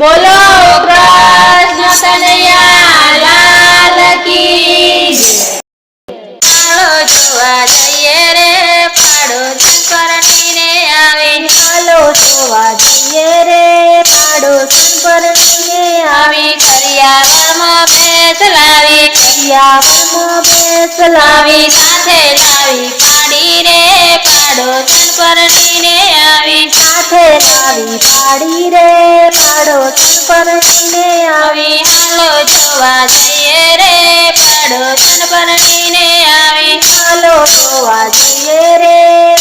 બોલો કૃષ્ણ કનૈયા લાલ કી ચાલો જોવા જઈએ રે પાડોશી પરણીને આવી. ચાલો જોવા જઈએ રે પાડોશી પરણીને આવી કરિયાવરમાં ભેંસ લાવી. કરિયાવરમાં ભેંસ લાવી. સાથે લાવી પાડી રે પાડોશી પરણીને આવી. સાથે લાવી પાડી રે પાડોશી પરણીને આવી. હાલો જોવા જઈએ રે પાડોશી પરણીને આવી. ચાલો જોવા જઈએ રે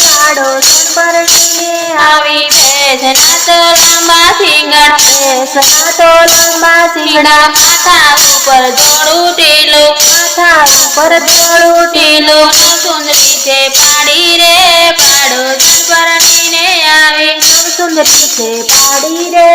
પાડોશી પરણીને આવી ભેંસના તો લાંબા શિંગડા. ભેંસના તો લાંબા શિંગડા. માથા ઉપર ધોળું ટીલું. માથા ઉપર ધોળું ટીલું. સુંદરી છે પાડી રે પાડોશી પરણીને આવી. સુંદરી છે પાડી રે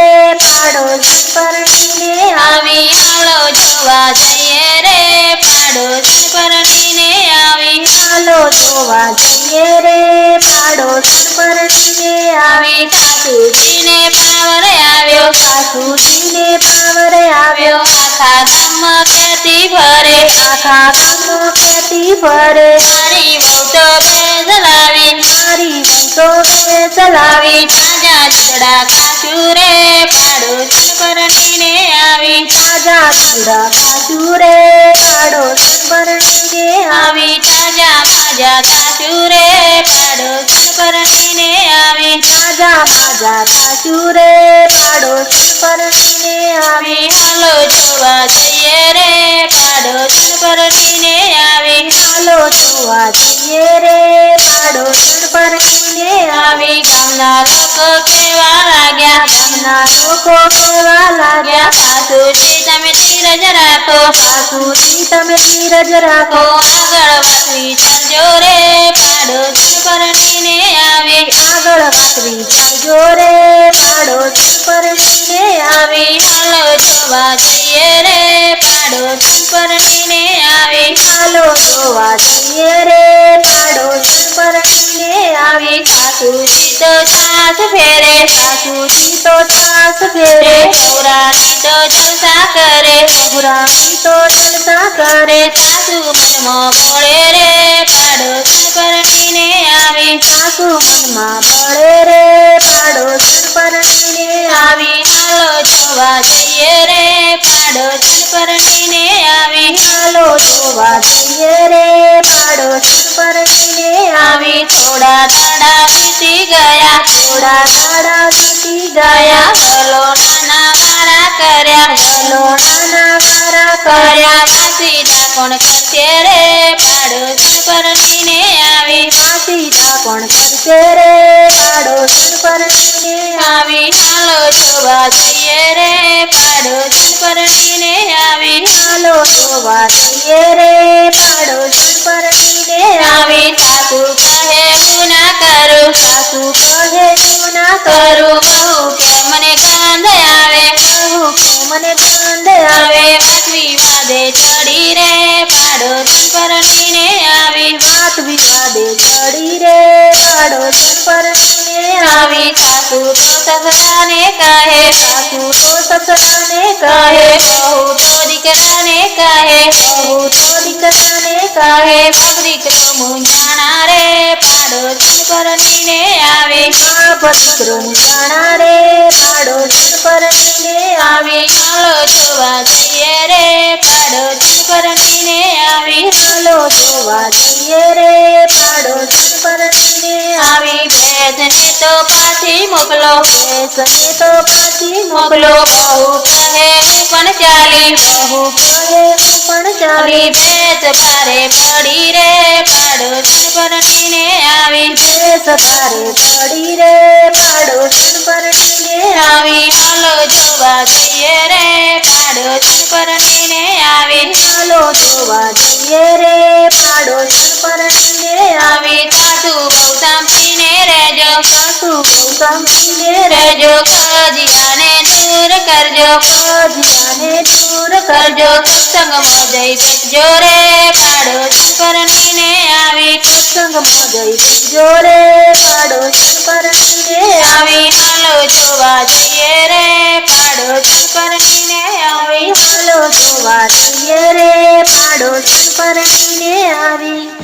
પાડોશી પરણીને આવી હાલો જોવા જઈએ રે પાડોશી પરણીને આવી. ચાલો જોવા જઈએ રે પાડોશી પરણીને આવી સાસુજીને પાવર આવ્યો. સાસુજીને પાવર આવ્યો. આખા ગામમાં કહેતી ફરે. આખા ગામમાં કહેતી ફરે. મારી વહુ તો ભેંસ લાવી. મારી વહુ તો ભેંસ લાવી. તાજા દૂધડા કાચું રે પાડોશી પરણીને આવી. તાજા દૂધડા કાચું રે પાડોશી પરણીને આવી તાજા માજા કાચું રે પાડોશી પરણીને આવી. તાજા માજા કાચું રે પાડોશી પરણીને આવી હાલો જોવા જઈએ રે પાડોશી પરણીને આવી. ચાલો જોવા જઈએ રે પાડોશી પરણીને આવી ગામના લોકો કેવા લાગ્યા. ગામના લોકો કેવા લાગ્યા. સાસુજી તમે ધીરજ રાખો. સાસુજી તમે ધીરજ રાખો. આગળ વાત વિચારજો રે પાડોશી પરણીને આવી. આગળ વાત વિચારજો રે પાડોશી પરણીને આવી હાલો જોવા જઈએ રે પાડોશી પરણીને આવી. ચાલો જોવા જઈએ રે પાડોશી પરણીને આવી સાસુજી તો છાસ ફેરે. સાસુજી તો છાસ ફેરે. સૌરાની તો જલસા કરે. સૌરાની તો જલસા કરે. સાસુ મનમાં બોળે રે પાડોશી પરણીને આવી. સાસુ મનમાં બળે રે પાડોશી પરણીને આવી હાલો જોવા જઈએ રે પાડોશી પરણીને આવી. ચાલો જોવા જઈએ રે પાડોશી પરણીને આવી થોડા દાડા વીતી ગયા. થોડા દાડા વીતી ગયા ગયા. ચલો નાના વારા કર્યા. ચલો નાના વારા કર્યા. કર્યા વાસીદા કોણ કરશે રે પાડોશી પરણીને આવી. વાસીદા કોણ કરશે રે પાડોશી પરણીને આવી હાલો જોવા જઈએ રે પાડોશી પરણીને આવી. ચાલો જોવા જઈએ રે પાડોશી પરણીને આવી સાસુ કહે હું ના કરું. સાસુ કહે તું ના કરું બહુ કે મને ગંધ આવે. કરું કે મને ગંધ આવે. હવે વાત વિવાદે ચડી રે પાડોશી પરણીને આવી. વાત વિવાદે ચડી રે પાડોશી પરણીને આવી સાસુ તો સસરાને કહે. સાસુ તો સસરાને કહે કહે. બહુ તો દીકરાને કહે. બહુ તો દીકરાને કહે કહે. બાપ દીકરો મૂંઝાણા રે પાડોશી પરણીને આવી. બાપ દીકરો મૂંઝાણા રે પાડોશી પરણીને આવી હાલો જોવા જઈએ રે પાડોશી પરણીને આવી. ચાલો જોવા જઈએ રે પાડોશી પરણીને આવી ભેંસને તો પાછી મોકલો. ભેંસને તો પાછી મોકલો મોકલો. બહુ કહે હું પણ ચાલી. બહુ કહે હું પણ ચાલી. આવી ભેંસ ભારે પડી રે પાડોશી પરણીને આવી. ભેંસ ભારે પડી રે પાડોશી પરણીને આવી હાલો જોવા જઈએ રે પાડોશી પરણીને આવી. ચાલો જોવા જઈએ રે પાડોશી પરણીને આવી સાસુ બહુ સાંભળીને રહેજો. સાસુ બહુ સાંભળીને રહેજો કજિયાને દૂર કરજો. કજિયાને દૂર કરજો કરજો. સત્સંગમાં જઈ બેસજો રે પાડોશી પરણીને આવી. સત્સંગમાં જઈ બેસજો રે પાડોશી પરણીને આવી હાલો જોવા જઈએ રે પાડોશી પાડોશણ પરણીને આવી હાલો જોવા જઈએ રે પાડોશણ પરણીને આવી